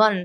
1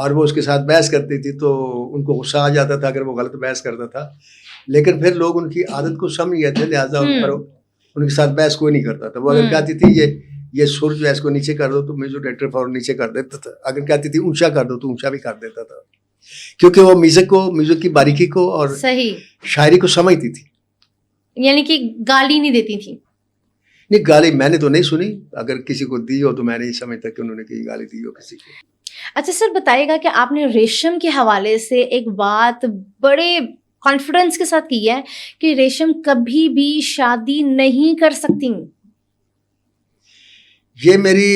اور وہ اس کے ساتھ بحث کرتی تھی تو ان کو غصہ آ جاتا تھا اگر وہ غلط بحث کرتا تھا، لیکن پھر لوگ ان کی عادت کو سمجھ گئے تھے، لہٰذا ان پر ان کے ساتھ بحث کوئی نہیں کرتا تھا. وہ اگر کہتی تھی یہ سر جو ہے اس کو نیچے کر دو تو میوزک ڈائریکٹر فوراً نیچے کر دیتا تھا. اگر کہتی تھی اونچا کر دو تو اونچا بھی کر دیتا تھا، کیونکہ وہ میوزک کی باریکی کو اور صحیح شاعری کو سمجھتی تھی. یعنی کہ گالی نہیں دیتی تھی. نہیں، گالی میں نے تو نہیں سنی، اگر کسی کو دی ہو تو میں نہیں سمجھتا کہ انہوں نے کہیں گالی دی ہو کسی کو. اچھا سر، بتائیے گا کہ آپ نے ریشم کے حوالے سے ایک بات بڑے کانفیڈنس کے ساتھ کی ہے کہ ریشم کبھی بھی شادی نہیں کر سکتی. یہ میری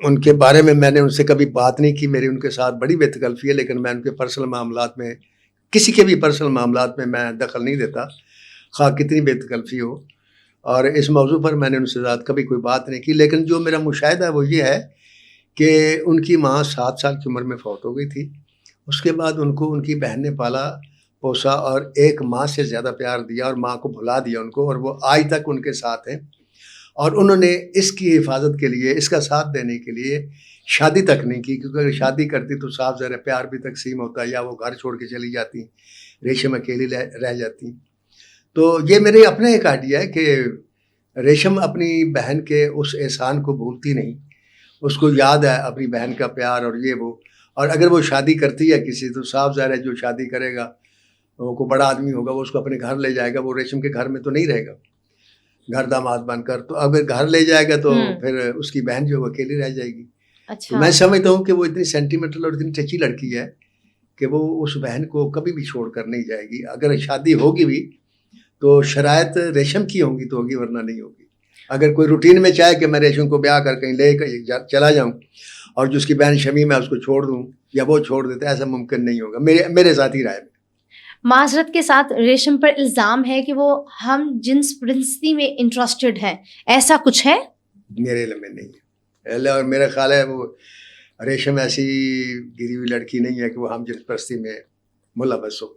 ان کے بارے میں نے ان سے کبھی بات نہیں کی، میری ان کے ساتھ بڑی بے تکلفی ہے، لیکن میں ان کے پرسنل معاملات میں، کسی کے بھی پرسنل معاملات میں دخل نہیں دیتا، خواہ کتنی بے تکلفی ہو. اور اس موضوع پر میں نے ان سے زیادہ کبھی کوئی بات نہیں کی. لیکن جو میرا مشاہدہ ہے وہ یہ ہے کہ ان کی ماں 7 سال کی عمر میں فوت ہو گئی تھی. اس کے بعد ان کو ان کی بہن نے پالا پوسا اور ایک ماں سے زیادہ پیار دیا اور ماں کو بھلا دیا ان کو، اور وہ آج تک ان کے ساتھ ہیں. اور انہوں نے اس کی حفاظت کے لیے، اس کا ساتھ دینے کے لیے شادی تک نہیں کی، کیونکہ اگر شادی کرتی تو صاف ظاہر پیار بھی تقسیم ہوتا، یا وہ گھر چھوڑ کے چلی جاتی، ریشم اکیلی رہ جاتی. تو یہ میرے اپنا ایک آئیڈیا ہے کہ ریشم اپنی بہن کے اس احسان کو بھولتی نہیں، اس کو یاد ہے اپنی بہن کا پیار اور یہ وہ. اور اگر وہ شادی کرتی ہے کسی تو صاف ظاہر ہے جو شادی کرے گا وہ کوئی بڑا آدمی ہوگا، وہ اس کو اپنے گھر لے جائے گا، وہ ریشم کے گھر میں تو نہیں رہے گا گھر داماد بن کر. تو اگر گھر لے جائے گا تو پھر اس کی بہن جو اکیلی رہ جائے گی. تو میں سمجھتا ہوں کہ وہ اتنی سینٹیمنٹل اور اتنی ٹچی لڑکی ہے کہ وہ اس بہن کو کبھی بھی چھوڑ کر نہیں جائے گی. اگر شادی ہوگی بھی تو شرائط ریشم کی ہوں گی تو ہوگی، ورنہ نہیں ہوگی. اگر کوئی روٹین میں چاہے کہ میں ریشم کو بیاہ کر کہیں لے کر چلا جاؤں اور جو اس کی بہن شمیم ہے اس کو چھوڑ دوں یا وہ چھوڑ دیتے، ایسا ممکن نہیں ہوگا میرے ذاتی رائے میں. معذرت کے ساتھ ریشم پر الزام ہے کہ وہ ہم جنس پرستی میں انٹرسٹڈ ہے، ایسا کچھ ہے؟ میرے علم میں نہیں ہے، اور میرا خیال ہے وہ ریشم ایسی گری ہوئی لڑکی نہیں ہے کہ وہ ہم جنس پرستی میں ملوث ہو.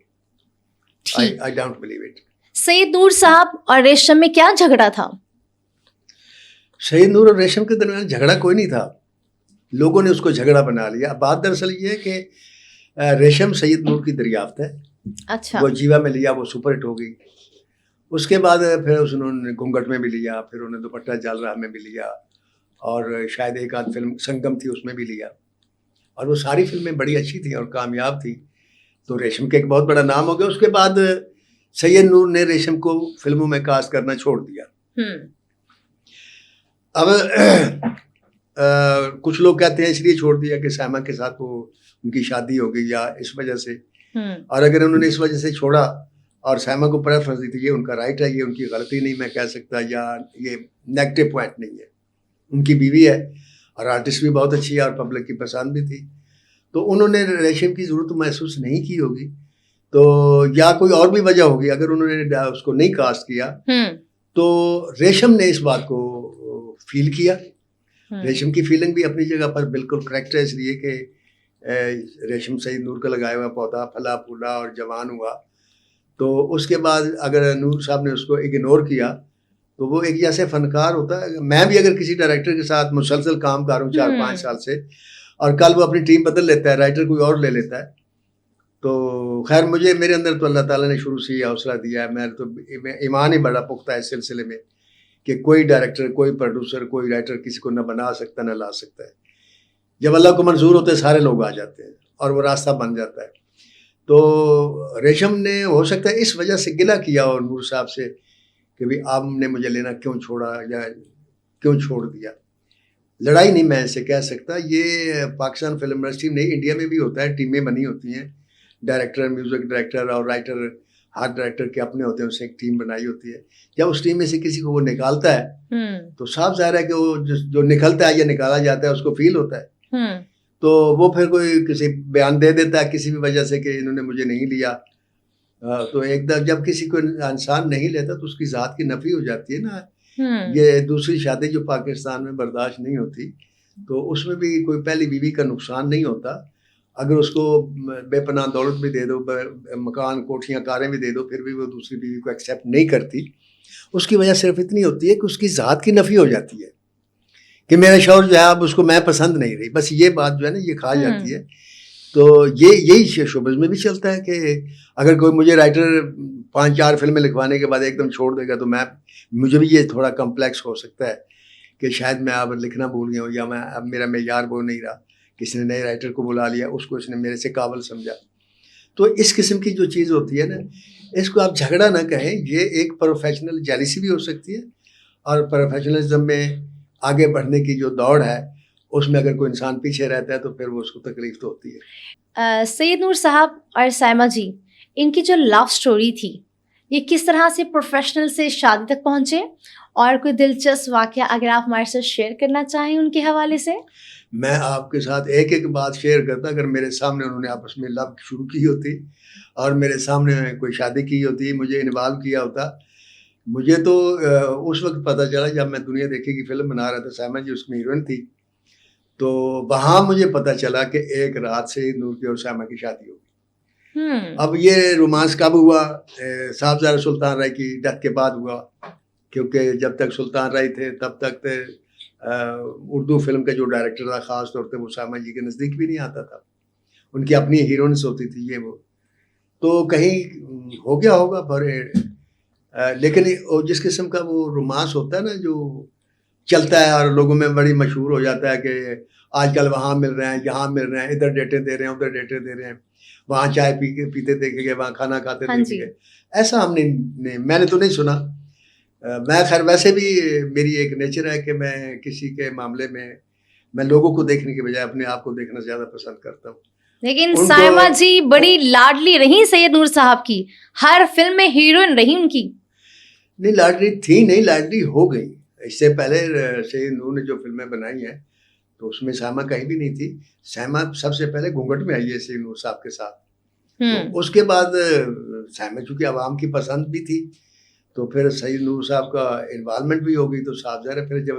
I don't believe it. سید نور صاحب اور ریشم میں کیا جھگڑا تھا؟ سید نور اور ریشم کے درمیان جھگڑا کوئی نہیں تھا، لوگوں نے اس کو جھگڑا بنا لیا. بات دراصل یہ ہے کہ ریشم سید نور کی دریافت ہے. اچھا. وہ جیوا میں لیا، وہ سپر ہٹ ہو گئی. اس کے بعد پھر انہوں نے گھونگھٹ میں بھی لیا، پھر انہوں نے دوپٹہ جال رہا میں بھی لیا، اور شاید ایک آدھ فلم سنگم تھی اس میں بھی لیا، اور وہ ساری فلمیں بڑی اچھی تھیں اور کامیاب تھیں. تو ریشم کا ایک بہت بڑا نام ہو گیا. اس کے بعد سید نور نے ریشم کو فلموں میں کاسٹ کرنا چھوڑ دیا. اب کچھ لوگ کہتے ہیں اس لیے چھوڑ دیا کہ سائمہ کے ساتھ وہ ان کی شادی ہو گئی یا اس وجہ سے. اور اگر انہوں نے اس وجہ سے چھوڑا اور سائمہ کو پریفرنس دی تھی، یہ ان کا رائٹ ہے، یہ ان کی غلطی نہیں میں کہہ سکتا، یا یہ نیگیٹو پوائنٹ نہیں ہے. ان کی بیوی ہے اور آرٹسٹ بھی بہت اچھی ہے اور پبلک کی پسند بھی تھی، تو انہوں نے ریشم کی ضرورت محسوس نہیں کی ہوگی. تو یا کوئی اور بھی وجہ ہوگی. اگر انہوں نے اس کو نہیں کاسٹ کیا تو ریشم نے اس بات کو فیل کیا. ریشم کی فیلنگ بھی اپنی جگہ پر بالکل کریکٹ ہے، اس لیے کہ ریشم سید نور کا لگایا ہوا پودا پھلا پھولا اور جوان ہوا. تو اس کے بعد اگر نور صاحب نے اس کو اگنور کیا تو وہ ایک جیسے فنکار ہوتا ہے. میں بھی اگر کسی ڈائریکٹر کے ساتھ مسلسل کام کر رہا ہوں 4-5 سال سے، اور کل وہ اپنی ٹیم بدل لیتا ہے، رائٹر کوئی اور لے لیتا ہے، تو خیر میرے اندر تو اللہ تعالیٰ نے شروع سے یہ حوصلہ دیا ہے. میں تو ایمان ہی بڑا پختہ ہے اس سلسلے میں کہ کوئی ڈائریکٹر، کوئی پروڈیوسر، کوئی رائٹر کسی کو نہ بنا سکتا نہ لا سکتا ہے. جب اللہ کو منظور ہوتے سارے لوگ آ جاتے ہیں اور وہ راستہ بن جاتا ہے. تو ریشم نے ہو سکتا ہے اس وجہ سے گلہ کیا اور نور صاحب سے کہ بھائی آپ نے مجھے لینا کیوں چھوڑا یا کیوں چھوڑ دیا. لڑائی نہیں میں اسے کہہ سکتا. یہ پاکستان فلم انڈسٹری نہیں، انڈیا میں بھی ہوتا ہے، ٹیمیں بنی ہوتی ہیں، ڈائریکٹر، میوزک ڈائریکٹر اور رائٹر، ہر ڈائریکٹر کے اپنے ہوتے ہیں، اسے ایک ٹیم بنائی ہوتی ہے. جب اس ٹیم میں سے کسی کو وہ نکالتا ہے تو صاف ظاہر ہے کہ وہ جو نکلتا ہے یا نکالا جاتا ہے اس کو فیل ہوتا ہے. تو وہ پھر کوئی کسی بیان دے دیتا ہے کسی بھی وجہ سے کہ انہوں نے مجھے نہیں لیا. تو ایک دم جب کسی کو انسان نہیں لیتا تو اس کی ذات کی نفی ہو جاتی ہے نا. یہ دوسری شادی جو پاکستان میں برداشت نہیں ہوتی، تو اس میں بھی کوئی پہلی بیوی کا نقصان نہیں ہوتا. اگر اس کو بے پناہ دولت بھی دے دو، مکان کوٹھیاں کاریں بھی دے دو، پھر بھی وہ دوسری بیوی کو ایکسیپٹ نہیں کرتی. اس کی وجہ صرف اتنی ہوتی ہے کہ اس کی ذات کی نفی ہو جاتی ہے کہ میرا شوہر جو ہے اب اس کو میں پسند نہیں رہی. بس یہ بات جو ہے نا یہ کھا جاتی ہے. تو یہی شعبے میں بھی چلتا ہے کہ اگر کوئی مجھے رائٹر 5-4 فلمیں لکھوانے کے بعد ایک دم چھوڑ دے گا تو مجھے بھی یہ تھوڑا کمپلیکس ہو سکتا ہے کہ شاید میں اب لکھنا بھول گیا ہوں, یا میں اب میرا معیار وہ نہیں رہا, کسی نے نئے رائٹر کو بلا لیا, اس کو اس نے میرے سے قابل سمجھا. تو اس قسم کی جو چیز ہوتی ہے نا, اس کو آپ جھگڑا نہ کہیں, یہ ایک پروفیشنل جیلیسی بھی ہو سکتی ہے, اور پروفیشنلزم میں آگے بڑھنے کی جو دوڑ ہے اس میں اگر کوئی انسان پیچھے رہتا ہے تو پھر وہ اس کو تکلیف تو ہوتی ہے. سید نور صاحب اور سائمہ جی, ان کی جو لو سٹوری تھی یہ کس طرح سے پروفیشنل سے شادی تک پہنچے, اور کوئی دلچسپ واقعہ اگر آپ ہمارے ساتھ شیئر کرنا چاہیں ان کے حوالے سے؟ میں آپ کے ساتھ ایک ایک بات شیئر کرتا. اگر میرے سامنے انہوں نے آپس میں لو شروع کی ہوتی اور میرے سامنے کوئی شادی کی ہوتی, مجھے انوالو کیا ہوتا, مجھے تو اس وقت پتہ چلا جب میں دنیا دیکھے کی فلم بنا رہا تھا. سائمہ جی اس میں ہیروئن تھی, تو وہاں مجھے پتہ چلا کہ ایک رات سے نور کی اور سائمہ کی شادی ہوگی. اب یہ رومانس کب ہوا؟ صاحبزادہ سلطان رائی کی ڈیتھ کے بعد ہوا, کیونکہ جب تک سلطان رائی تھے تب تک اردو فلم کا جو ڈائریکٹر تھا خاص طور پہ وہ سائمہ جی کے نزدیک بھی نہیں آتا تھا. ان کی اپنی ہیروئنس ہوتی تھی یہ وہ, تو کہیں ہو گیا ہوگا. پر لیکن جس قسم کا وہ رومانس ہوتا ہے نا جو چلتا ہے اور لوگوں میں بڑی مشہور ہو جاتا ہے کہ آج کل وہاں مل رہے ہیں, یہاں مل رہے ہیں, ادھر ڈیٹیں دے رہے ہیں, ادھر ڈیٹیں دے رہے ہیں, وہاں چائے پیتے دیکھے گئے, وہاں کھانا کھاتے دیکھے گئے, ایسا ہم نے میں نے تو نہیں سنا. میں خیر ویسے بھی میری ایک نیچر ہے کہ میں کسی کے معاملے میں لوگوں کو دیکھنے کے بجائے اپنے آپ کو دیکھنا زیادہ پسند کرتا ہوں. لیکن سائمہ جی بڑی لاڈلی رہی سید نور صاحب کی, ہر فلم میں ہیروئن رہی ان کی. نہیں لاڈلی تھی, نہیں لاڈلی ہو گئی. اس سے پہلے سید نور نے جو فلمیں بنائی ہیں تو اس میں سائمہ کہیں بھی نہیں تھی. سائمہ سب سے پہلے گھونگھٹ میں آئی ہے سید نور صاحب کے ساتھ. تو اس کے بعد سائمہ چونکہ عوام کی پسند بھی تھی تو پھر سید نور صاحب کا انوالومنٹ بھی ہو گئی, تو صاحب ظاہر ہے پھر جب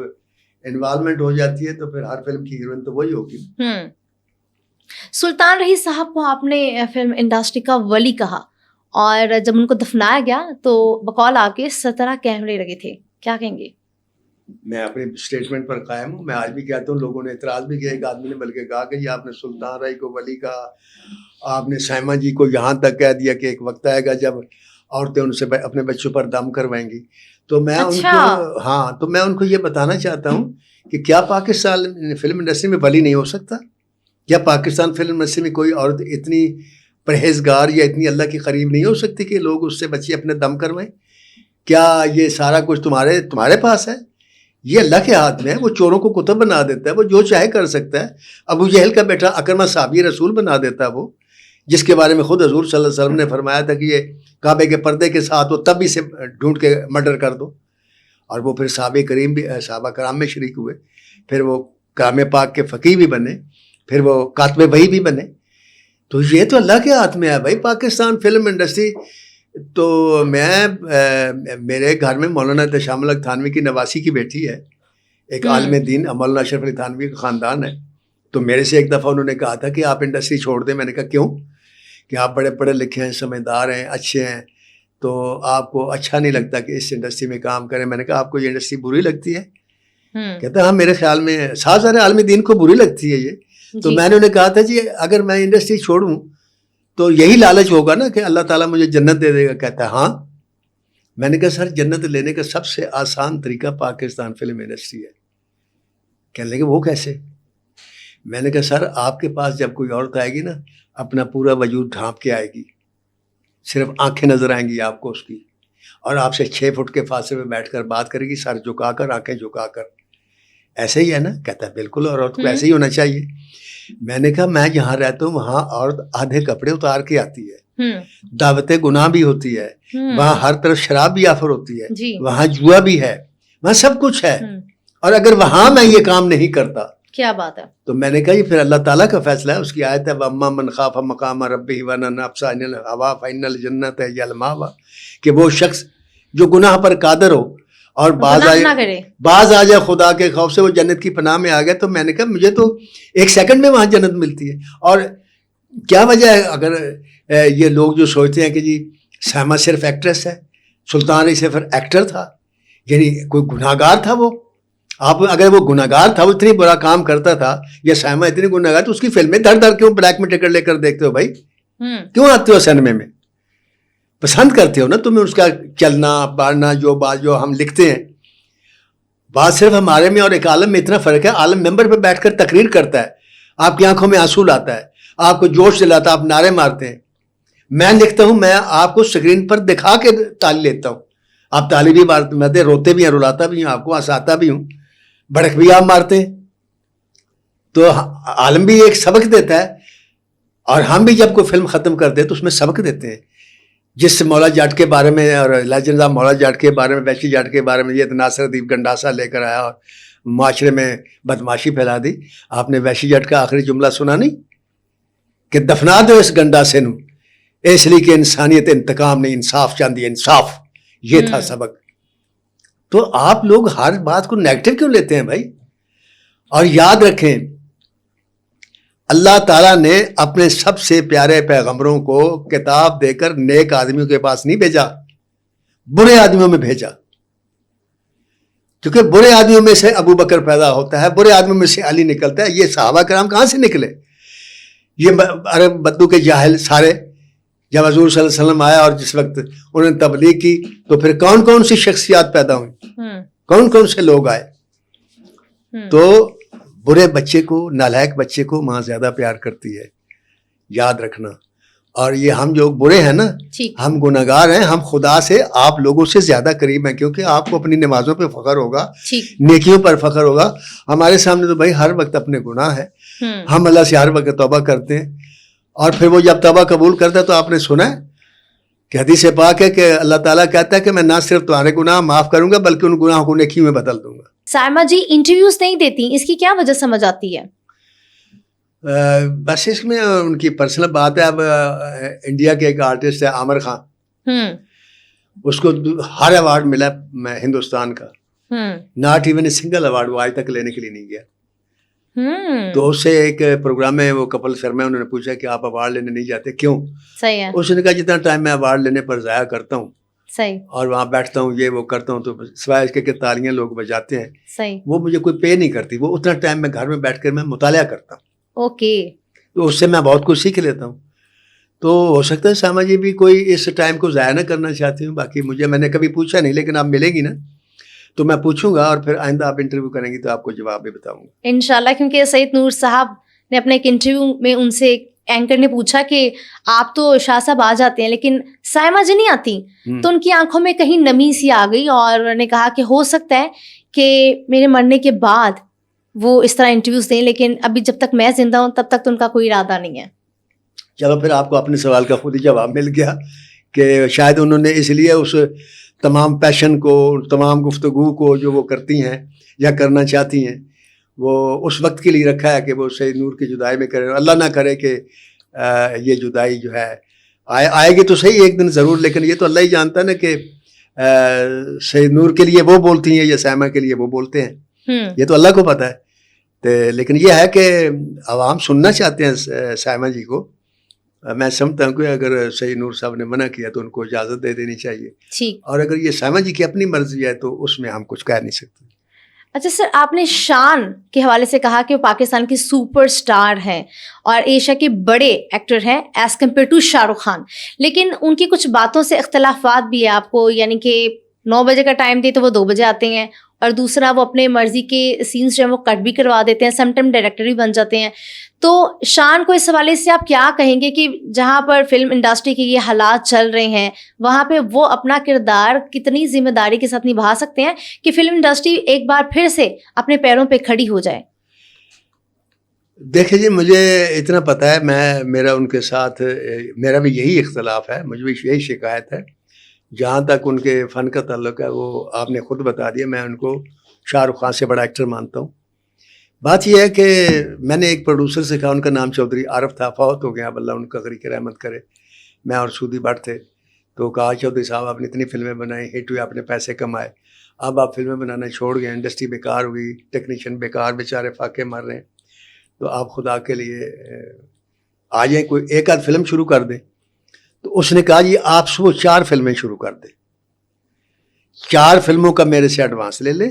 انوالومنٹ ہو جاتی ہے تو پھر ہر فلم کی ہیروئن تو وہی ہوگی. سلطان رحیع صاحب کو آپ نے فلم انڈسٹری کا ولی کہا, اور جب ان کو دفنایا گیا تو بقول آپ کے 17 کیمرے لگے تھے, کیا کہیں گے؟ میں اپنے اسٹیٹمنٹ پر قائم ہوں. میں آج بھی کہتا ہوں, لوگوں نے اعتراض بھی کیا, ایک آدمی نے بلکہ کہا کہ یہ آپ نے سلطان رائی کو ولی کہا, آپ نے سائمہ جی کو یہاں تک کہہ دیا کہ ایک وقت آئے گا جب عورتیں ان سے اپنے بچوں پر دم کروائیں گی. تو میں ان کو تو میں ان کو یہ بتانا چاہتا ہوں کہ کیا پاکستان فلم انڈسٹری میں ولی نہیں ہو سکتا؟ کیا پاکستان فلم انڈسٹری میں کوئی عورت اتنی پرہیزگار یا اتنی اللہ کی قریب نہیں ہو سکتی کہ لوگ اس سے بچے اپنے دم کروائیں؟ کیا یہ سارا کچھ تمہارے پاس ہے؟ یہ اللہ کے ہاتھ میں ہے. وہ چوروں کو کتب بنا دیتا ہے, وہ جو چاہے کر سکتا ہے. ابو جہل کا بیٹا اکرمہ صحابی رسول بنا دیتا ہے, وہ جس کے بارے میں خود حضور صلی اللہ علیہ وسلم نے فرمایا تھا کہ یہ کعبے کے پردے کے ساتھ وہ تب اسے ڈھونڈ کے مرڈر کر دو. اور وہ پھر صحابہ کرام میں شریک ہوئے, پھر وہ کلام پاک کے فقیہ بھی بنے, پھر وہ کاتب وحی بھی بنے. تو یہ تو اللہ کے ہاتھ میں ہے بھائی پاکستان فلم انڈسٹری. تو میرے گھر میں مولانا احتشام الحق تھانوی کی نواسی کی بیٹی ہے, ایک عالم دین مولانا اشرف علی تھانوی کا خاندان ہے. تو میرے سے ایک دفعہ انہوں نے کہا تھا کہ آپ انڈسٹری چھوڑ دیں. میں نے کہا کیوں؟ کہ آپ بڑے پڑھے لکھے ہیں, سمجھدار ہیں, اچھے ہیں, تو آپ کو اچھا نہیں لگتا کہ اس انڈسٹری میں کام کریں. میں نے کہا آپ کو یہ انڈسٹری بری لگتی ہے؟ کہتا ہاں میرے خیال میں سارے عالم دین کو بری لگتی ہے یہ. تو میں نے انہیں کہا تھا جی اگر میں انڈسٹری چھوڑوں تو یہی لالچ ہوگا نا کہ اللہ تعالیٰ مجھے جنت دے دے گا. کہتا ہے ہاں. میں نے کہا سر جنت لینے کا سب سے آسان طریقہ پاکستان فلم انڈسٹری ہے. کہنے لگے وہ کیسے؟ میں نے کہا سر آپ کے پاس جب کوئی عورت آئے گی نا اپنا پورا وجود ڈھانپ کے آئے گی, صرف آنکھیں نظر آئیں گی آپ کو اس کی, اور آپ سے 6 فٹ کے فاصلے میں بیٹھ کر بات کرے گی, سر جھکا کر, آنکھیں جھکا کر. ایسے ہی ہے نا؟ کہتا ہے بالکل, اور عورت کو ایسے ہی ہونا چاہیے. میں نے کہا میں جہاں رہتا ہوں وہاں عورت آدھے کپڑے اتار کے آتی ہے, دعوت گناہ بھی ہوتی ہے, وہاں ہر طرف شراب بھی آفر ہوتی ہے, وہاں جوا بھی ہے, وہاں سب کچھ ہے. اور اگر وہاں میں یہ کام نہیں کرتا, کیا بات ہے. تو میں نے کہا یہ پھر اللہ تعالیٰ کا فیصلہ ہے. اس کی آیت ہے وَأَمَّا مَنْ خَافَ مَقَامَ رَبِّهِ وَنَهَى النَّفْسَ عَنِ الْهَوَىٰ فَإِنَّ الْجَنَّةَ هِيَ الْمَأْوَىٰ, کہ وہ شخص جو گناہ پر قادر ہو اور باز آ جائے خدا کے خوف سے, وہ جنت کی پناہ میں آ گیا. تو میں نے کہا مجھے تو 1 سیکنڈ میں وہاں جنت ملتی ہے. اور کیا وجہ ہے اگر یہ لوگ جو سوچتے ہیں کہ جی سائمہ صرف ایکٹریس ہے, سلطان رحیع صرف ایکٹر تھا, یعنی کوئی گناہ گار تھا وہ, آپ اگر وہ گناہگار تھا, وہ اتنی برا کام کرتا تھا, یا سائمہ اتنی گناہگار, تو اس کی فلمیں دھڑ دھڑ کیوں بلیک میں ٹکٹ لے کر دیکھتے ہو بھائی؟ کیوں آتے ہو سینما میں؟ پسند کرتے ہو نا تمہیں اس کا چلنا بڑھنا, جو ہم لکھتے ہیں. بات صرف ہمارے میں اور ایک عالم میں اتنا فرق ہے. عالم ممبر پہ بیٹھ کر تقریر کرتا ہے, آپ کی آنکھوں میں آنسو لاتا ہے, آپ کو جوش دلاتا ہے, آپ نعرے مارتے ہیں. میں لکھتا ہوں, میں آپ کو اسکرین پر دکھا کے تالی لیتا ہوں, آپ تالی بھی مارتے, روتے بھی ہیں, رلاتا بھی ہوں, آپ کو ہنساتا بھی ہوں, بڑک بھی آپ مارتے ہیں. تو عالم بھی ایک سبق دیتا ہے, اور ہم بھی جب کوئی فلم ختم کرتے ہیں تو اس میں سبق دیتے ہیں. جس مولا جٹ کے بارے میں اور لیجنڈ آف مولا جٹ کے بارے میں, ویشی جٹ کے بارے میں یہ ناصر ادیب گنڈاسا لے کر آیا اور معاشرے میں بدماشی پھیلا دی. آپ نے ویشی جٹ کا آخری جملہ سنا نہیں کہ دفنا دو اس گنڈاسے نو, اس لیے کہ انسانیت انتقام نہیں, انصاف چاہتی ہے, انصاف. یہ تھا سبق. تو آپ لوگ ہر بات کو نیگیٹو کیوں لیتے ہیں بھائی؟ اور یاد رکھیں, اللہ تعالیٰ نے اپنے سب سے پیارے پیغمبروں کو کتاب دے کر نیک آدمیوں کے پاس نہیں بھیجا, برے آدمیوں میں بھیجا. کیونکہ برے آدمیوں میں سے ابو بکر پیدا ہوتا ہے, برے آدمیوں میں سے علی نکلتا ہے. یہ صحابہ کرام کہاں سے نکلے؟ یہ عرب بدو کے جاہل سارے. جب حضور صلی اللہ علیہ وسلم آیا اور جس وقت انہوں نے تبلیغ کی, تو پھر کون کون سی شخصیات پیدا ہوئی, کون کون سے لوگ آئے. تو برے بچے کو, نالائق بچے کو ماں زیادہ پیار کرتی ہے, یاد رکھنا. اور یہ ہم جو برے ہیں نا, ہم گناہگار ہیں, ہم خدا سے آپ لوگوں سے زیادہ قریب ہیں, کیونکہ آپ کو اپنی نمازوں پہ فخر ہوگا, نیکیوں پر فخر ہوگا. ہمارے سامنے تو بھائی ہر وقت اپنے گناہ ہے, ہم اللہ سے ہر وقت توبہ کرتے ہیں. اور پھر وہ جب توبہ قبول کرتا ہے تو آپ نے سنا ہے کہ حدیث پاک ہے کہ اللہ تعالیٰ کہتا ہے کہ میں نہ صرف تمہارے گناہ معاف کروں گا بلکہ ان گناہوں کو نیکی میں بدل دوں گا. سائمہ جی انٹرویوز نہیں دیتی, اس کی کیا وجہ سمجھ آتی ہے؟ بس اس میں ان کی پرسنل بات ہے. اب انڈیا کے ایک آرٹسٹ ہے عامر خان, اس کو ہر ایوارڈ ملا ہندوستان کا, not even a single award وہ آج تک لینے کے لیے نہیں گیا. تو اس سے ایک پروگرام میں وہ کپل شرما, انہوں نے پوچھا کہ آپ ایوارڈ لینے نہیں جاتے کیوں؟ صحیح ہے. اس نے کہا جتنا ٹائم میں ایوارڈ لینے پر ضائع کرتا ہوں, صحیح, اور وہاں بیٹھتا ہوں, یہ وہ کرتا ہوں, تو سوائے اس کے کہ تالیاں لوگ بجاتے ہیں, صحیح, وہ مجھے کوئی پے نہیں کرتی. وہ اتنا ٹائم میں گھر میں بیٹھ کر میں مطالعہ کرتا ہوں. اوکے, تو اس سے میں بہت کچھ سیکھ لیتا ہوں. تو ہو سکتا ہے سائمہ جی بھی کوئی اس ٹائم کو ضائع نہ کرنا چاہتی ہوں. باقی میں نے کبھی پوچھا نہیں, لیکن آپ ملیں گی نا تو میں پوچھوں گا, اور پھر آئندہ آپ انٹرویو کریں گی تو آپ کو جواب بھی بتاؤں گا انشاءاللہ. کیونکہ سید نور صاحب نے اپنے ایک انٹرویو میں ان سے اینکر نے پوچھا کہ آپ تو شاہ صاحب آ جاتے ہیں لیکن سائمہ جی نہیں آتی, تو ان کی آنکھوں میں کہیں نمی سی آ گئی, اور انہوں نے کہا کہ ہو سکتا ہے کہ میرے مرنے کے بعد وہ اس طرح انٹرویوز دیں, لیکن ابھی جب تک میں زندہ ہوں تب تک تو ان کا کوئی ارادہ نہیں ہے. چلو پھر آپ کو اپنے سوال کا خود ہی جواب مل گیا کہ شاید انہوں نے اس لیے اس تمام پیشن کو, تمام گفتگو کو جو وہ کرتی ہیں یا کرنا چاہتی ہیں, وہ اس وقت کے لیے رکھا ہے کہ وہ سید نور کی جدائی میں کریں. اللہ نہ کرے کہ یہ جدائی جو ہے آئے گی تو صحیح ایک دن ضرور, لیکن یہ تو اللہ ہی جانتا ہے نا کہ سید نور کے لیے وہ بولتی ہیں یا سائمہ کے لیے وہ بولتے ہیں, یہ تو اللہ کو پتہ ہے. لیکن یہ ہے کہ عوام سننا چاہتے ہیں سائمہ جی کو. میں سمجھتا ہوں کہ اگر سید نور صاحب نے منع کیا تو ان کو اجازت دے دینی چاہیے, اور اگر یہ سائمہ جی کی اپنی مرضی ہے تو اس میں ہم کچھ کہہ نہیں سکتے. اچھا سر, آپ نے شان کے حوالے سے کہا کہ وہ پاکستان کی سپر سٹار ہیں اور ایشیا کے بڑے ایکٹر ہیں as compare to Shah Rukh Khan, لیکن ان کی کچھ باتوں سے اختلافات بھی ہے آپ کو, یعنی کہ 9 بجے کا ٹائم دے تو وہ 2 بجے آتے ہیں, اور دوسرا وہ اپنے مرضی کے سینس جو ہیں وہ کٹ بھی کروا دیتے ہیں, سم ٹائم ڈائریکٹر بھی بن جاتے ہیں. تو شان کو اس حوالے سے آپ کیا کہیں گے کہ جہاں پر فلم انڈسٹری کے یہ حالات چل رہے ہیں وہاں پہ وہ اپنا کردار کتنی ذمہ داری کے ساتھ نبھا سکتے ہیں کہ فلم انڈسٹری ایک بار پھر سے اپنے پیروں پہ کھڑی ہو جائے؟ دیکھیں جی, مجھے اتنا پتہ ہے, میرا ان کے ساتھ میرا بھی یہی اختلاف ہے, مجھے بھی یہی شکایت ہے. جہاں تک ان کے فن کا تعلق ہے وہ آپ نے خود بتا دیا, میں ان کو شاہ رخ خان سے بڑا ایکٹر مانتا ہوں. بات یہ ہے کہ میں نے ایک پروڈیوسر سے کہا, ان کا نام چودھری عارف تھا, فوت ہو گیا, اب اللہ ان کا غریق رحمت کرے. میں اور سودی بٹ تھے, تو کہا چودھری صاحب آپ نے اتنی فلمیں بنائی, ہٹ ہوئی, آپ نے پیسے کمائے, اب آپ فلمیں بنانا چھوڑ گئے, انڈسٹری بیکار ہوئی, ٹیکنیشین بیکار, بیچارے فاقے مار رہے ہیں, تو آپ خدا کے لیے آ جائیں, کوئی ایک آدھ فلم شروع کر دیں. تو اس نے کہا جی آپ صبح 4 فلمیں شروع کر دیں, 4 فلموں کا میرے سے ایڈوانس لے لیں,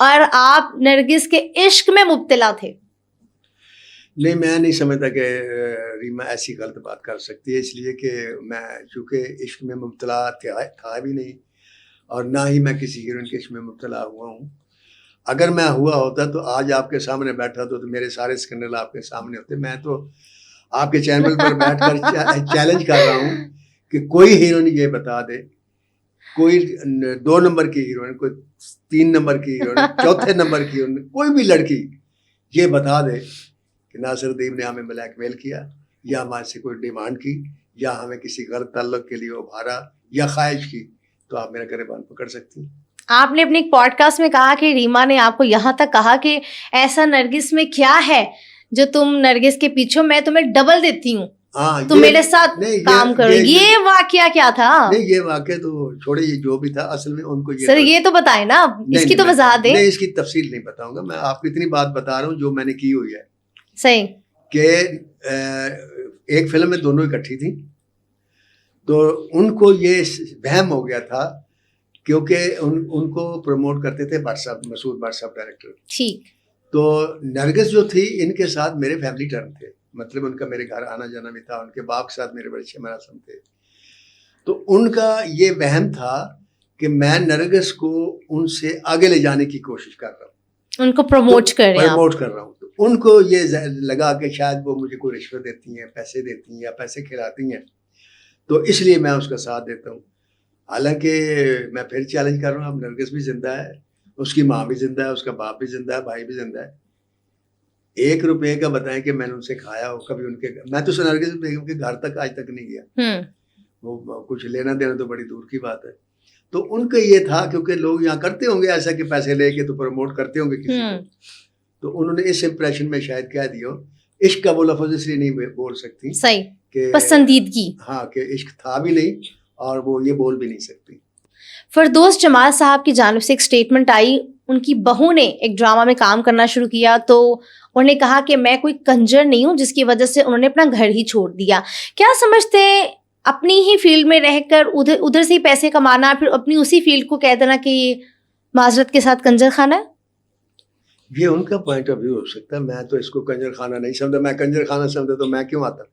اور آپ نرگس کے عشق میں مبتلا تھے. نہیں، میں نہیں سمجھتا کہ ریما ایسی غلط بات کر سکتی ہے، اس لیے کہ میں چونکہ عشق میں مبتلا تھا بھی نہیں، اور نہ ہی میں کسی ہیروئن کے عشق میں مبتلا ہوا ہوں. اگر میں ہوا ہوتا تو آج آپ کے سامنے بیٹھا تو میرے سارے اسکینڈل آپ کے سامنے ہوتے. میں تو آپ کے چینل پر بیٹھ کر چیلنج کر رہا ہوں کہ کوئی ہیروئن یہ بتا دے، کوئی 2 نمبر کی ہیروئن، کوئی 3 نمبر کی ہیروئن، 4 نمبر کی ہیروئن، کوئی بھی لڑکی یہ بتا دے کہ ناصر الدین نے ہمیں بلیک میل کیا، یا ہمارے سے کوئی ڈیمانڈ کی، یا ہمیں کسی غلط تعلق کے لیے ابھارا یا خواہش کی، تو آپ میرا گریبان پکڑ سکتی ہیں. آپ نے اپنے ایک پوڈ کاسٹ میں کہا کہ ریما نے آپ کو یہاں تک کہا کہ ایسا نرگس میں کیا ہے جو تم نرگس کے پیچھے، میں تمہیں ڈبل دیتی ہوں، تم میرے ساتھ کام کرو. یہ واقعہ کیا تھا؟ نہیں، یہ واقعہ تو چھوڑے، یہ جو بھی تھا اصل میں ان کو سر یہ تو بتائیں نا، اس کی تو وضاحت دیں. نہیں، اس کی تفصیل نہیں بتاؤں گا، میں آپ کو اتنی بات بتا رہا ہوں جو میں نے کی ہوئی ہے. صحیح. کہ ایک فلم میں دونوں اکٹھی تھیں، تو ان کو یہ وہم ہو گیا تھا، کیونکہ ان کو پروموٹ کرتے تھے بٹ صاحب، مسعود بٹ صاحب ڈائریکٹر. ٹھیک. تو نرگس جو تھی ان کے ساتھ میرے فیملی ٹرم تھے، مطلب ان کا میرے گھر آنا جانا بھی تھا، ان کے باپ کے ساتھ میرے بڑے اچھے مراسم تھے. تو ان کا یہ وہم تھا کہ میں نرگس کو ان سے آگے لے جانے کی کوشش کر رہا ہوں، ان کو پروموٹ کر رہا ہوں. تو ان کو یہ لگا کہ شاید وہ مجھے کوئی رشوت دیتی ہیں، پیسے دیتی ہیں یا پیسے کھلاتی ہیں، تو اس لیے میں اس کا ساتھ دیتا ہوں. حالانکہ میں پھر چیلنج کر رہا ہوں، اب نرگس بھی زندہ ہے، اس کی ماں بھی زندہ ہے، اس کا باپ بھی زندہ ہے، بھائی بھی زندہ ہے. 1 روپے کا بتائیں کہ میں نے ان سے کھایا ہو کبھی، ان کے میں تو نرگس بیگم کے گھر تک آج تک نہیں گیا، وہ کچھ لینا دینا تو بڑی دور کی بات ہے. تو ان کا یہ تھا، کیونکہ لوگ یہاں کرتے ہوں گے ایسا کہ پیسے لے کے تو پروموٹ کرتے ہوں گے کسی کو، تو انہوں نے اس امپریشن میں شاید کہہ دیا. عشق کا وہ لفظ اس لیے نہیں بول سکتی، صحیح، کہ پسندیدگی، ہاں، کہ عشق تھا بھی نہیں اور وہ یہ بول بھی نہیں سکتی. فردوس جمال صاحب کی جانب سے ایک اسٹیٹمنٹ آئی، ان کی بہو نے ایک ڈرامہ میں کام کرنا شروع کیا تو انہوں نے کہا کہ میں کوئی کنجر نہیں ہوں، جس کی وجہ سے انہوں نے اپنا گھر ہی چھوڑ دیا. کیا سمجھتے ہیں اپنی ہی فیلڈ میں رہ کر ادھر سے ہی پیسے کمانا، پھر اپنی اسی فیلڈ کو کہہ دینا کہ یہ معذرت کے ساتھ کنجر خانہ ہے؟ یہ ان کا پوائنٹ آف ویو ہو سکتا ہے، میں تو اس کو کنجر خانہ نہیں سمجھتا. میں کنجر خانہ سمجھتا تو میں کیوں آتا؟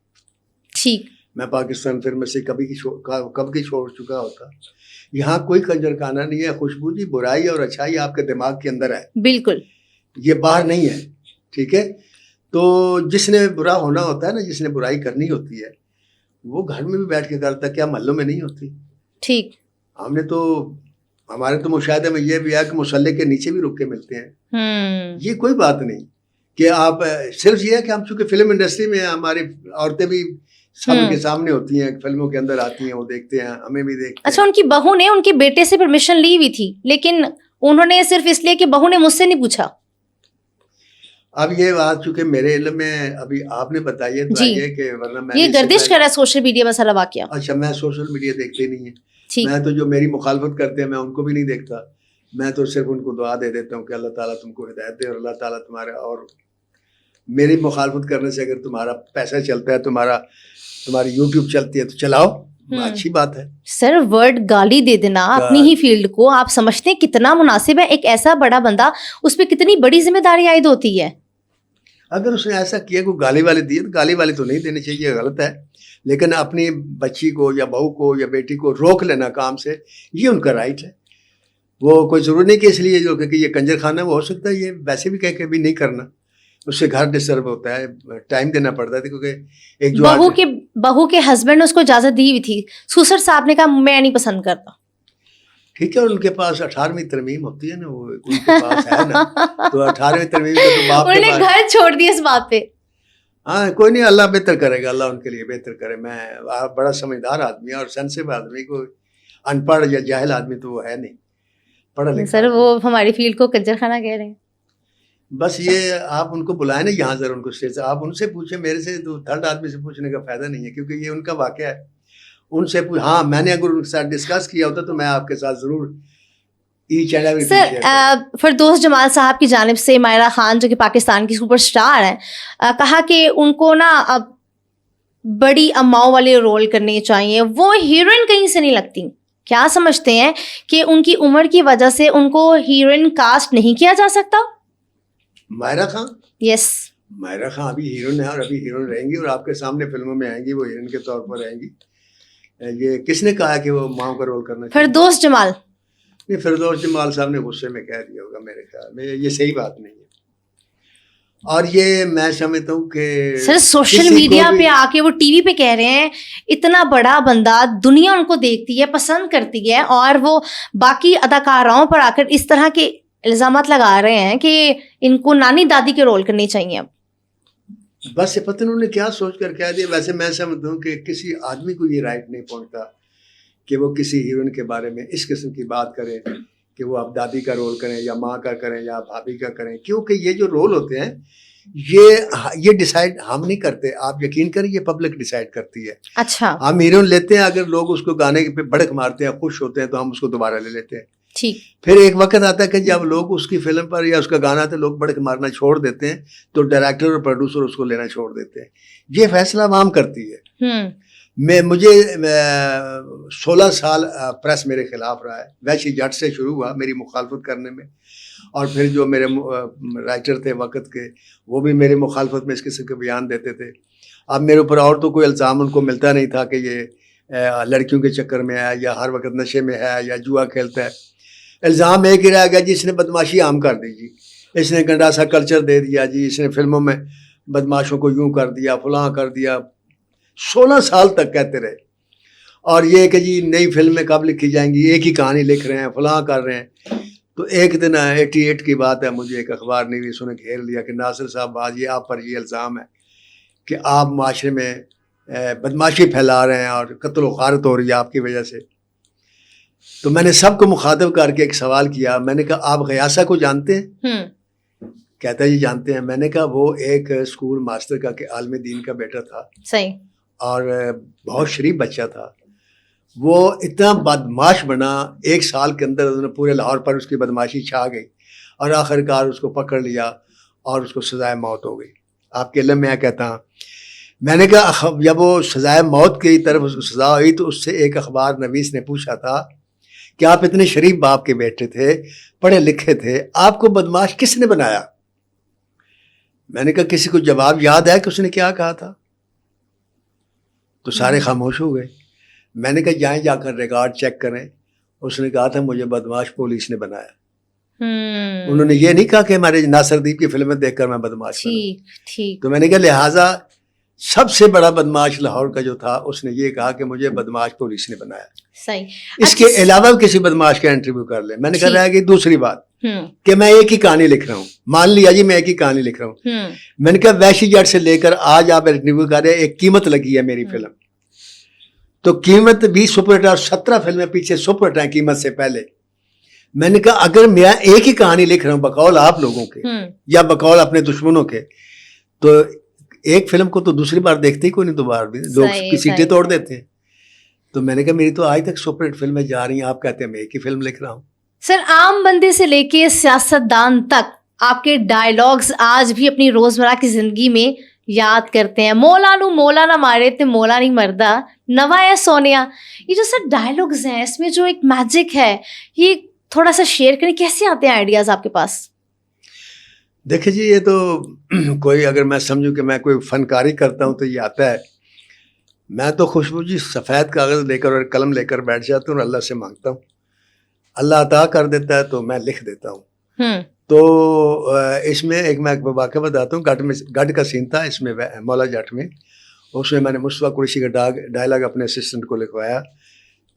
ٹھیک، میں پاکستان پھر میں سے کب کی چھوڑ چکا ہوتا. یہاں کوئی کنجر خانہ نہیں ہے. خوشبو جی، برائی اور اچھائی آپ کے دماغ کے اندر ہے، بالکل، یہ باہر نہیں ہے. ٹھیک ہے، تو جس نے برا ہونا ہوتا ہے نا، جس نے برائی کرنی ہوتی ہے، وہ گھر میں بھی بیٹھ کے کرتا، کیا محلوں میں نہیں ہوتی؟ ٹھیک. ہم نے تو، ہمارے تو مشاہدے میں یہ بھی ہے کہ مسلح کے نیچے بھی رک کے ملتے ہیں. یہ کوئی بات نہیں کہ آپ صرف یہ ہے کہ ہم چونکہ فلم انڈسٹری میں ہماری عورتیں بھی سب کے سامنے ہوتی ہیں، فلموں کے اندر آتی ہیں، وہ دیکھتے ہیں، ہمیں بھی دیکھتے ہیں. اچھا، ان کی بہو نے ان کے بیٹے سے پرمیشن لی ہوئی تھی، لیکن انہوں نے صرف اس لیے کہ بہو نے مجھ سے نہیں پوچھا. اب یہ بات چونکہ میرے علم میں ابھی آپ نے بتائی ہے، تو یہ کہ ورنہ میں یہ گردش کر رہا ہے سوشل میڈیا میں سارا واقعہ. اچھا، میں سوشل میڈیا دیکھتے نہیں ہے، میں تو جو میری مخالفت کرتے ہیں میں ان کو بھی نہیں دیکھتا. میں تو صرف ان کو دعا دے دیتا ہوں کہ اللہ تعالیٰ تم کو ہدایت دے، اور اللہ تعالیٰ تمہارا، اور میری مخالفت کرنے سے اگر تمہارا پیسہ چلتا ہے، تمہاری یوٹیوب چلتی ہے تو چلاؤ، اچھی بات ہے. سر، ورڈ گالی دے دینا اپنی ہی فیلڈ کو، آپ سمجھتے ہیں کتنا مناسب ہے؟ ایک ایسا بڑا بندہ، اس پہ کتنی بڑی ذمہ داری عائد ہوتی ہے. اگر اس نے ایسا کیا، کوئی گالی والی دی تو گالی والی تو نہیں دینی چاہیے، غلط ہے. لیکن اپنی بچی کو یا بہو کو یا بیٹی کو روک لینا کام سے، یہ ان کا رائٹ ہے. وہ کوئی ضرور نہیں کہ اس لیے جو کہ یہ کنجر خانہ وہ ہو سکتا ہے یہ ویسے بھی کہہ کے بھی نہیں کرنا، اس سے گھر ڈسٹرب ہوتا ہے، ٹائم دینا پڑتا ہے. کیونکہ ایک جو بہو کے ہسبینڈ نے اس کو اجازت دی ہوئی تھی، سوسر صاحب نے کہا میں نہیں پسند کرتا. ٹھیک ہے، اور ان کے پاس 18ویں ترمیم ہوتی ہے نا، وہ ان کے پاس ہے نا، تو 18ویں ترمیم کا تو باپ انہوں نے گھر چھوڑ دیا اس بات پہ. ہاں، کوئی نہیں، اللہ بہتر کرے گا، اللہ ان کے لیے بہتر کرے. میں بڑا سمجھدار آدمی اور سینسیبل آدمی، کو ان پڑھ یا جاہل آدمی تو وہ ہے نہیں، پڑھا لکھا. سر، وہ ہماری فیلڈ کو کنجر خانہ کہہ رہے ہیں. بس یہ آپ ان کو بلائیں نا یہاں، ذرا ان کو اسٹیج سے آپ ان سے پوچھیں، میرے سے تو تھرڈ آدمی سے پوچھنے کا فائدہ نہیں ہے، کیونکہ یہ ان کا واقعہ ہے. ان سے ہاں، میں نے اگر ان کے ساتھ ڈسکس کیا ہوتا تو میں آپ کے ساتھ ضرور سر. فردوس جمال صاحب کی جانب سے مائرہ خان، جو کہ پاکستان کی سپر سٹار ہیں، کہا کہ ان کو نا اب بڑی اماؤں والے رول کرنے چاہیے، وہ ہیروئن کہیں سے نہیں لگتی. کیا سمجھتے ہیں کہ ان کی عمر کی وجہ سے ان کو ہیروئن کاسٹ نہیں کیا جا سکتا؟ ماہرہ خان، یس، ماہرہ خان ابھی ہیروئن ہے اور ابھی ہیروئن رہیں گی اور آپ کے سامنے فلموں میں آئیں گی، وہ ہیروئن کے طور پر رہیں گی. یہ کس نے کہا کہ وہ ماں کا رول کرنا چاہیے؟ فردوس جمال. نہیں، فردوس جمال صاحب نے غصے میں کہہ دیا ہوگا میرے خیال میں، یہ صحیح بات نہیں ہے. اور یہ میں سمجھتا ہوں کہ سر سوشل میڈیا پہ آ کے وہ ٹی وی پہ کہہ رہے ہیں اتنا بڑا بندہ، دنیا ان کو دیکھتی ہے، پسند کرتی ہے، اور وہ باقی اداکاراؤں پر آ کر اس طرح کے الزامات لگا رہے ہیں کہ ان کو نانی دادی کے رول کرنے چاہیے. اب بس یہ پتہ انہوں نے کیا سوچ کر کہہ دیا. ویسے میں سمجھتا ہوں کہ کسی آدمی کو یہ رائٹ نہیں پہنچتا کہ وہ کسی ہیروئن کے بارے میں اس قسم کی بات کرے کہ وہ اب دادی کا رول کریں یا ماں کا کریں یا بھابھی کا کریں، کیونکہ یہ جو رول ہوتے ہیں یہ ڈیسائیڈ ہم نہیں کرتے. آپ یقین کریں یہ پبلک ڈیسائیڈ کرتی ہے. اچھا، ہم ہیروئن لیتے ہیں، اگر لوگ اس کو گانے پہ بڑک مارتے ہیں، خوش ہوتے ہیں، تو ہم اس کو دوبارہ لے لیتے ہیں. ٹھیک. پھر ایک وقت آتا ہے کہ جب لوگ اس کی فلم پر یا اس کا گانا تو لوگ بڑک مارنا چھوڑ دیتے ہیں، تو ڈائریکٹر اور پروڈیوسر اس کو لینا چھوڑ دیتے ہیں. یہ فیصلہ عوام کرتی ہے. مجھے 16 سال پریس میرے خلاف رہا ہے. ویشی جٹ سے شروع ہوا میری مخالفت کرنے میں، اور پھر جو میرے رائٹر تھے وقت کے وہ بھی میری مخالفت میں اس قسم کے بیان دیتے تھے. اب میرے اوپر اور تو کوئی الزام ان کو ملتا نہیں تھا کہ یہ لڑکیوں کے چکر میں ہے یا ہر وقت نشے میں ہے یا جوا کھیلتا ہے. الزام ایک ہی رہ گیا جی، اس نے بدماشی عام کر دی، جی اس نے گنڈا سا کلچر دے دیا، جی اس نے فلموں میں بدماشوں کو یوں کر دیا، فلاں کر دیا. 16 سال تک کہتے رہے. اور یہ کہ جی نئی فلمیں کب لکھی جائیں گی، ایک ہی کہانی لکھ رہے ہیں، فلاں کر رہے ہیں. تو ایک دن 88 کی بات ہے، مجھے ایک اخبار نویس نے گھیر لیا کہ ناصر صاحب آج یہ آپ پر یہ الزام ہے کہ آپ معاشرے میں بدماشی پھیلا رہے ہیں اور قتل و غارت ہو رہی ہے آپ کی وجہ سے. تو میں نے سب کو مخاطب کر کے ایک سوال کیا. میں نے کہا آپ غیاسہ کو جانتے ہیں؟ کہتا ہے جی جانتے ہیں. میں نے کہا وہ ایک اسکول ماسٹر کا کہ عالم دین کا بیٹا تھا، صحیح، اور بہت شریف بچہ تھا. وہ اتنا بدماش بنا، 1 سال کے اندر انہوں نے پورے لاہور پر اس کی بدماشی چھا گئی اور آخر کار اس کو پکڑ لیا اور اس کو سزائے موت ہو گئی. آپ کے علم میں کہتا ہوں. میں نے کہا جب وہ سزائے موت کی طرف اس کو سزا ہوئی تو اس سے ایک اخبار نویس نے پوچھا تھا کہ آپ اتنے شریف باپ کے بیٹے تھے، پڑھے لکھے تھے، آپ کو بدماش کس نے بنایا؟ میں نے کہا کسی کو جواب یاد ہے کہ اس نے کیا کہا تھا؟ تو سارے خاموش ہو گئے. میں نے کہا جائیں جا کر ریکارڈ چیک کریں. اس نے کہا تھا مجھے بدماش پولیس نے بنایا. انہوں نے یہ نہیں کہا کہ ہمارے ناصر دیپ کی فلمیں دیکھ کر میں بدماش بنا. تو میں نے کہا لہٰذا سب سے بڑا بدماش لاہور کا جو تھا اس نے یہ کہا کہ مجھے بدماش پولیس نے بنایا. صحیح. اس کے علاوہ کسی بدماش کا انٹرویو کر لیں. میں نے کہا رہا کہ دوسری بات کہ میں ایک ہی کہانی لکھ رہا ہوں. مان لیا جی میں ایک ہی کہانی لکھ رہا ہوں. میں نے کہا ویشی جٹ سے لے کر آج آپ انٹرویو کر رہے ہیں، ایک قیمت لگی ہے میری فلم. تو قیمت 20 سپر ہٹ اور 17 فلمیں پیچھے سپر ہٹ ہیں قیمت سے پہلے. میں نے کہا اگر میں ایک ہی کہانی لکھ رہا ہوں بقول آپ لوگوں کے یا بقول اپنے دشمنوں کے، تو ایک فلم کو تو دوسری بار دیکھتے ہی کوئی نہیں، دوبارہ بھی لوگ کی سیٹیں توڑ دیتے ہیں. تو میں نے کہا میری تو آج تک سپر ہٹ فلمیں جا رہی ہیں، آپ کہتے ہیں میں ایک ہی فلم لکھ رہا ہوں. سر عام بندے سے لے کے سیاستدان تک آپ کے ڈائلاگز آج بھی اپنی روزمرہ کی زندگی میں یاد کرتے ہیں. مولا نو مولا نہ مارے تے مولا نہیں مردا، نوایا سونیا. یہ جو سر ڈائلاگز ہیں اس میں جو ایک میجک ہے، یہ تھوڑا سا شیئر کریں. کیسے آتے ہیں آئیڈیاز آپ کے پاس؟ دیکھیں جی یہ تو کوئی اگر میں سمجھوں کہ میں کوئی فنکاری کرتا ہوں تو یہ آتا ہے. میں تو خوشبو جی سفید کاغذ لے کر اور قلم لے کر بیٹھ جاتا ہوں اور اللہ سے مانگتا ہوں. اللہ عطا کر دیتا ہے تو میں لکھ دیتا ہوں. تو اس میں ایک میں واقعہ بتاتا ہوں. گڈ کا سین تھا اس میں مولا جٹ میں. اس میں نے مصطفیٰ قریشی کا ڈائلاگ اپنے اسسٹنٹ کو لکھوایا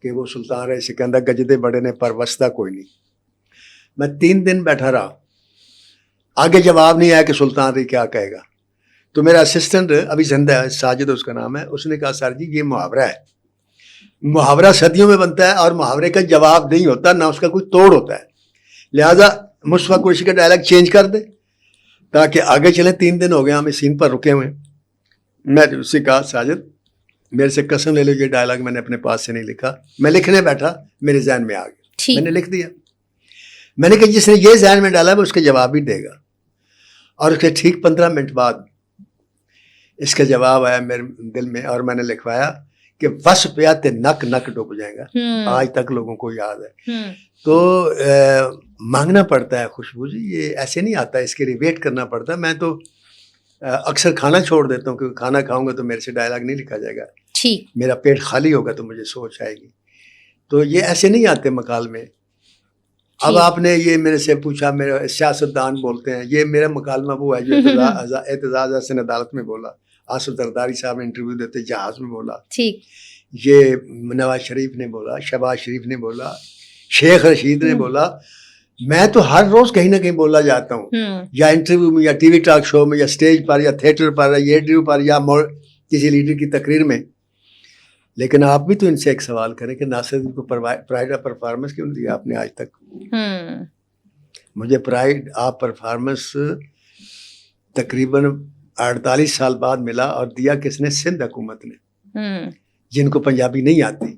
کہ وہ سلطان رہے سکندر گجدے بڑے نے پر وسطہ کوئی نہیں. میں 3 دن بیٹھا رہا، آگے جواب نہیں آیا کہ سلطان رہی کیا کہے گا. تو میرا اسسٹنٹ ابھی زندہ ہے، ساجد اس کا نام ہے، اس نے کہا سر جی یہ محاورہ ہے، محاورہ صدیوں میں بنتا ہے اور محاورے کا جواب نہیں ہوتا، نہ اس کا کوئی توڑ ہوتا ہے. لہٰذا مصطفیٰ قریشی کا ڈائلاگ چینج کر دے تاکہ آگے چلیں. 3 دن ہو گئے ہم اس سین پر رکے ہوئے ہیں. میں اس سے کہا ساجد میرے سے قسم لے لو یہ ڈائلاگ میں نے اپنے پاس سے نہیں لکھا، میں لکھنے بیٹھا میرے ذہن میں آ گیا، میں نے لکھ دیا. میں نے کہا جس نے یہ ذہن میں ڈالا وہ اس کا جواب بھی دے گا. اور اس کے ٹھیک 15 منٹ بعد اس کا جواب آیا میرے دل میں اور میں نے لکھوایا کہ وس پیا تے نک نک ڈوب جائے گا. آج تک لوگوں کو یاد ہے. تو مانگنا پڑتا ہے خوشبو جی, یہ ایسے نہیں آتا, اس کے لیے ویٹ کرنا پڑتا ہے. میں تو اکثر کھانا چھوڑ دیتا ہوں کیونکہ کھانا کھاؤں گا تو میرے سے ڈائلاگ نہیں لکھا جائے گا, میرا پیٹ خالی ہوگا تو مجھے سوچ آئے گی. تو یہ ایسے نہیں آتے مکالمے. اب آپ نے یہ میرے سے پوچھا, میرے سیاستدان بولتے ہیں, یہ میرا مکالمہ وہ ہے جو اعتزاز حسن عدالت میں بولا, آصف زرداری صاحب نے انٹرویو دیتے جہاز میں بولا, یہ نواز شریف نے بولا, شہباز شریف نے بولا, شیخ رشید نے بولا. میں تو ہر روز کہیں نہ کہیں بولا جاتا ہوں, یا انٹرویو میں, یا ٹی وی ٹاک شو میں, یا اسٹیج پر, یا تھیٹر پر, یا ریڈیو پر, یا کسی لیڈر کی تقریر میں. لیکن آپ بھی تو ان سے ایک سوال کریں کہ ناصر الدین کو پرائڈ آف پرفارمنس کیوں دیا آپ نے آج تک؟ مجھے پرائڈ آف پرفارمنس تقریباً 48 سال بعد ملا, اور دیا کس نے؟ سندھ حکومت نے, جن کو پنجابی نہیں آتی.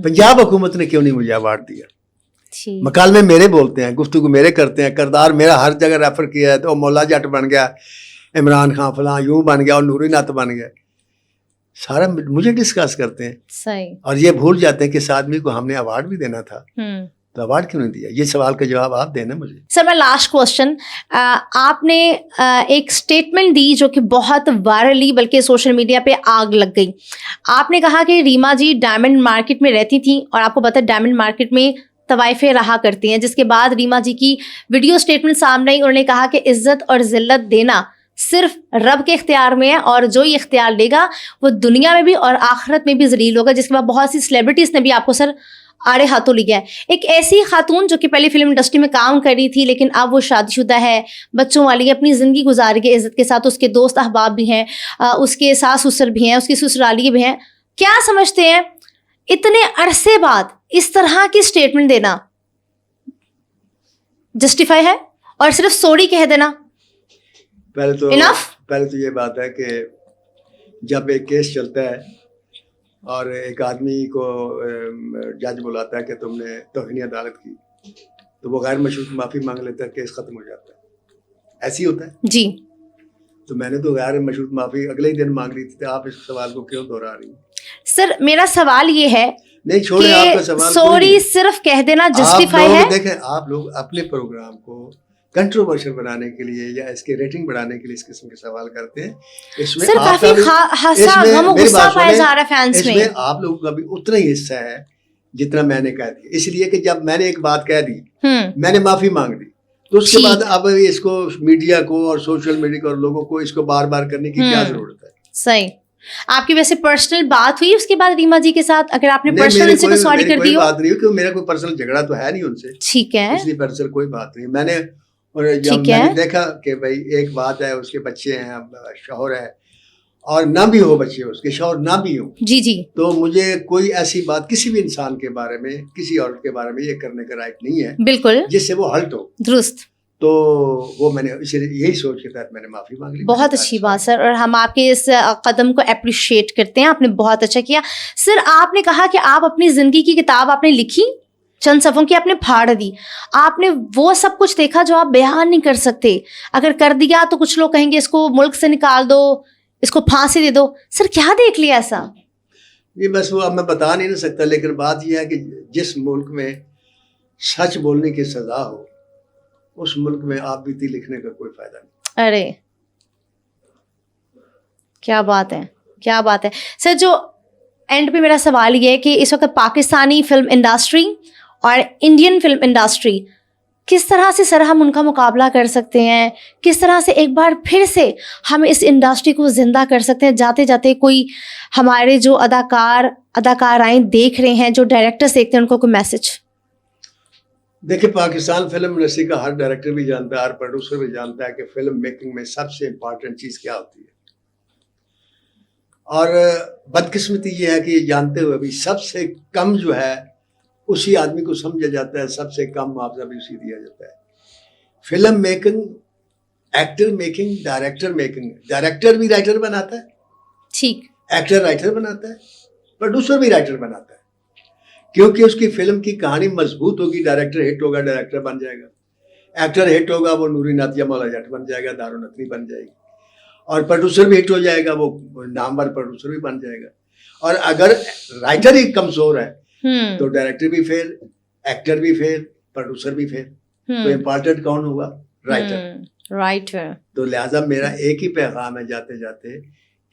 پنجاب حکومت نے کیوں نہیں مجھے ایوارڈ دیا؟ مکالمے میرے بولتے ہیں, گفتگو میرے کرتے ہیں, کردار میرا ہر جگہ ریفر کیا ہے. تو مولا جٹ بن گیا, عمران خان فلاں یوں بن گیا, اور نوری نعت بن گیا, سارا مجھے ڈسکس کرتے ہیں. صحیح. اور یہ بھول جاتے ہیں کہ اس آدمی کو ہم نے ایوارڈ بھی دینا تھا, تو ایوارڈ کیوں نہیں دیا؟ یہ سوال کا جواب آپ دینا مجھے. سر میں لاسٹ کوشچن, آپ نے ایک اسٹیٹمنٹ دی جو کہ بہت وائرلی بلکہ سوشل میڈیا پہ آگ لگ گئی. آپ نے کہا کہ ریما جی ڈائمنڈ مارکیٹ میں رہتی تھیں, اور آپ کو پتہ ہے ڈائمنڈ مارکیٹ میں طوائفیں رہا کرتی ہیں, جس کے بعد ریما جی کی ویڈیو اسٹیٹمنٹ سامنے آئی. انہوں نے کہا کہ عزت اور ذلت دینا صرف رب کے اختیار میں ہے, اور جو یہ اختیار لے گا وہ دنیا میں بھی اور آخرت میں بھی ذلیل ہوگا. جس کے بعد بہت سی سیلیبریٹیز نے بھی آپ کو سر آڑے ہاتھوں لیا ہے. ایک ایسی خاتون جو کہ پہلے فلم انڈسٹری میں کام کر رہی تھی, لیکن اب وہ شادی شدہ ہے, بچوں والی ہے, اپنی زندگی گزار رہی ہے عزت کے ساتھ, اس کے دوست احباب بھی ہیں, اس کے ساس سسر بھی ہیں, اس کی سسرالی بھی ہیں. کیا سمجھتے ہیں اتنے عرصے بعد اس طرح کی اسٹیٹمنٹ دینا جسٹیفائی ہے, اور صرف سوری کہہ دینا؟ پہلے تو یہ بات ہے کہ جب ایک کیس چلتا ہے اور ایک آدمی کو جج بلاتا ہے کہ تم نے توہین عدالت کی, تو وہ غیر مشروط معافی مانگ لیتا ہے, کیس ختم ہو جاتا ہے. ایسی ہوتا ہے جی. تو میں نے تو غیر مشروط معافی اگلے ہی دن مانگ لی تھی. آپ اس سوال کو کیوں دہرا رہی ہیں؟ سر میرا سوال یہ ہے نہیں چھوڑے آپ کا سوال, سوری صرف کہہ دینا جسٹیفائی ہے؟ دیکھیں آپ لوگ اپنے پروگرام کو کنٹروورشل بنانے کے لیے یا اس کے ریٹنگ بڑھانے کے لیے اس قسم کے سوال کرتے ہیں. اس میں آپ لوگوں کا بھی اتنا ہی حصہ ہے جتنا میں نے کہہ دیا, اس لیے کہ جب میں نے ایک بات کہہ دی, میں نے معافی مانگ دی, تو اس کے بعد اب اس کو میڈیا کو اور سوشل میڈیا کو اور لوگوں کو اس کو بار بار کرنے کی کیا ضرورت ہے؟ صحیح. آپ کی ویسے پرسنل بات ہوئی اس کے بعد ریما جی کے ساتھ؟ اگر آپ نے پرسنل ان سے کوئی سوری کر دی ہو؟ بات نہیں ہوئی, کیونکہ میرا کوئی پرسنل جھگڑا تو ہے نہیں ان سے. ٹھیک ہے, اس لیے پرسنل کوئی بات نہیں. میں نے اور جب میں نے دیکھا کہ بھائی ایک بات ہے, اس کے بچے ہیں, شوہر ہے, اور نہ بھی ہو بچے, اس کے شوہر نہ بھی ہو, جی جی, تو مجھے کوئی ایسی بات کسی بھی انسان کے بارے میں, کسی عورت کے بارے میں یہ کرنے کا رائٹ نہیں ہے, بالکل, جس سے وہ ہلٹ ہو. درست. تو وہ میں نے اسی لیے یہی سوچ کے تحت میں نے معافی مانگ لی. بہت اچھی بات سر, اور ہم آپ کے اس قدم کو اپریشیٹ کرتے ہیں, آپ نے بہت اچھا کیا. سر آپ نے کہا کہ آپ اپنی زندگی کی کتاب آپ نے لکھی, چند صفحوں کی آپ نے پھاڑ دی. آپ نے وہ سب کچھ دیکھا جو آپ بیان نہیں کر سکتے. اگر کر دیا تو کچھ لوگ کہیں گے اس کو ملک سے نکال دو, اس کو پھانسی دے دو. سر کیا دیکھ لیا ایسا؟ یہ بس وہ اب میں بتا نہیں سکتا, لیکن بات یہ ہے کہ جس ملک میں سچ بولنے کی سزا ہو اس ملک میں آپ بیتی لکھنے کا کوئی فائدہ نہیں. ارے کیا بات ہے, کیا بات ہے. سر جو اینڈ پہ میرا سوال یہ ہے کہ اس وقت پاکستانی فلم انڈسٹری اور انڈین فلم انڈسٹری کس طرح سے سر ہم ان کا مقابلہ کر سکتے ہیں, کس طرح سے ایک بار پھر سے ہم اس انڈسٹری کو زندہ کر سکتے ہیں؟ جاتے جاتے کوئی ہمارے جو اداکارائیں دیکھ رہے ہیں, جو ڈائریکٹرز دیکھتے ہیں, ان کو کوئی میسج؟ دیکھیں پاکستان فلم انڈسٹری کا ہر ڈائریکٹر بھی جانتا ہے, ہر پروڈیوسر بھی جانتا ہے کہ فلم میکنگ میں سب سے امپورٹنٹ چیز کیا ہوتی ہے. اور بدقسمتی یہ ہے کہ یہ جانتے ہوئے بھی سب سے کم جو ہے اسی آدمی کو سمجھا جاتا ہے, سب سے کم معاوضہ بھی اسی دیا جاتا ہے. Film making, actor making, director making. Director بھی رائٹر بناتا ہے, ٹھیک, ایکٹر رائٹر بناتا ہے, پروڈیوسر بھی رائٹر بناتا ہے. کیونکہ اس کی فلم کی کہانی مضبوط ہوگی, ڈائریکٹر ہٹ ہوگا, ڈائریکٹر بن جائے گا. ایکٹر ہٹ ہوگا, وہ نوری نعت یا مولا جٹ بن جائے گا, دارالنتنی بن جائے گی. اور پروڈیوسر بھی ہٹ ہو جائے گا, وہ نامور پروڈیوسر بھی بن جائے گا. اور اگر رائٹر ہی کمزور ہے ہوں تو ڈائریکٹر بھی فیل, ایکٹر بھی فیل, پروڈیوسر بھی فیل. تو امپورٹنٹ کون ہوگا؟ رائٹر. رائٹر. تو لہٰذا میرا ایک ہی پیغام ہے جاتے جاتے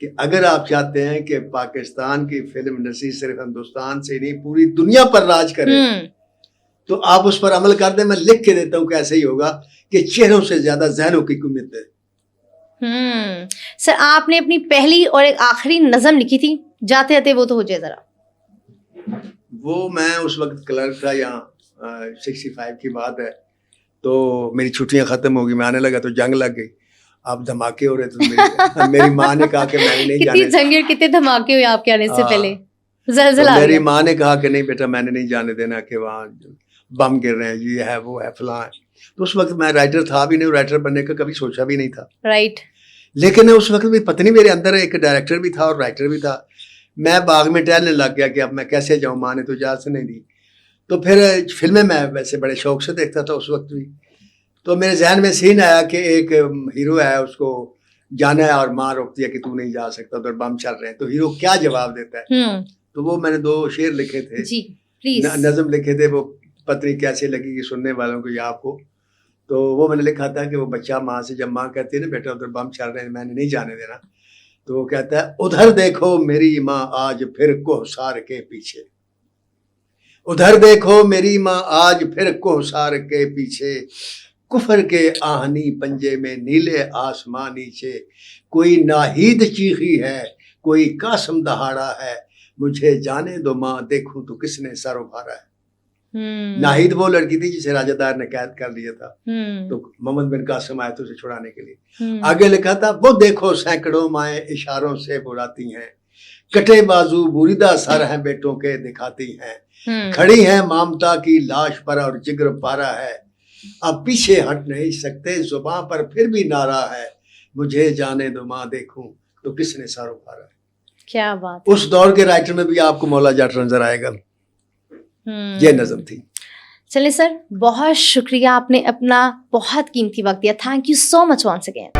کہ اگر آپ چاہتے ہیں کہ پاکستان کی فلم انڈسٹری صرف ہندوستان سے نہیں پوری دنیا پر راج کرے تو آپ اس پر عمل کر دیں. میں لکھ کے دیتا ہوں کہ ایسے ہی ہوگا کہ چہروں سے زیادہ ذہنوں کی قیمت ہے. سر آپ نے اپنی پہلی اور ایک آخری نظم لکھی تھی, جاتے جاتے وہ تو ہو جائے ذرا. وہ میں اس وقت کلرک تھا, یہاں 65 کی بات ہے, تو میری چھٹیاں ختم ہو گئی, میں آنے لگا تو جنگ لگ گئی. اب دھماکے ہو رہے تھے. میری ماں نے کہا کہ میں نہیں کتنی جانے, جنگیں اور کتنے دھماکے ہوئے آپ کے آنے سے پہلے, زلزلہ آ میری گیا. ماں نے کہا کہ نہیں بیٹا میں نے نہیں جانے دینا کہ وہاں بم گر رہے ہیں, یہ ہے وہ ہے فلاں ہے. تو اس وقت میں رائٹر تھا بھی نہیں, رائٹر بننے کا کبھی سوچا بھی نہیں تھا. رائٹ. لیکن اس وقت بھی پتہ نہیں میرے اندر ایک ڈائریکٹر بھی تھا اور رائٹر بھی تھا. میں باغ میں ٹہلنے لگ گیا کہ اب میں کیسے جاؤں, ماں نے تو اجازت نہیں دی. تو پھر فلمیں میں ویسے بڑے شوق سے دیکھتا تھا اس وقت بھی. تو میرے ذہن میں سین آیا کہ ایک ہیرو ہے, اس کو جانا ہے اور ماں روکتی ہے کہ تو نہیں جا سکتا, ادھر بم چل رہے ہیں. تو ہیرو کیا جواب دیتا ہے؟ تو وہ میں نے 2 شعر لکھے تھے, جی پلیز. نظم لکھے تھے. وہ پتنی کیسے لگی کہ سننے والوں کو یا آپ کو. تو وہ میں نے لکھا تھا کہ وہ بچہ ماں سے جب ماں کہتی ہے نا بیٹا ادھر بم چل رہے ہیں میں نے نہیں جانے دینا, تو وہ کہتا ہے ادھر دیکھو میری ماں آج پھر کوہسار کے پیچھے, ادھر دیکھو میری ماں آج پھر کوہسار کے پیچھے, کفر کے آہنی پنجے میں نیلے آسمان نیچے, کوئی ناہید چیخی ہے کوئی قاسم دہاڑا ہے, مجھے جانے دو ماں دیکھوں تو کس نے سر ابھارا ہے. ناہید وہ لڑکی تھی جسے راجہ دار نے قید کر لیا تھا, تو محمد بن قاسم آئے تھے اسے چھڑانے کے لیے. آگے لکھا تھا وہ دیکھو سینکڑوں مائیں اشاروں سے بلاتی ہیں, کٹے بازو بریدہ سر ہیں بیٹوں کے دکھاتی ہیں, کھڑی ہیں مامتا کی لاش پر اور جگر پارا ہے, اب پیچھے ہٹ نہیں سکتے زباں پر پھر بھی نعرہ ہے, مجھے جانے دو ماں دیکھوں تو کس نے سر ابھارا ہے. کیا بات. اس دور کے رائٹر میں بھی آپ کو مولا جٹ نظر آئے گا. یہ نظم تھی. چلے سر, بہت شکریہ, آپ نے اپنا بہت قیمتی وقت دیا. Thank you so much once again.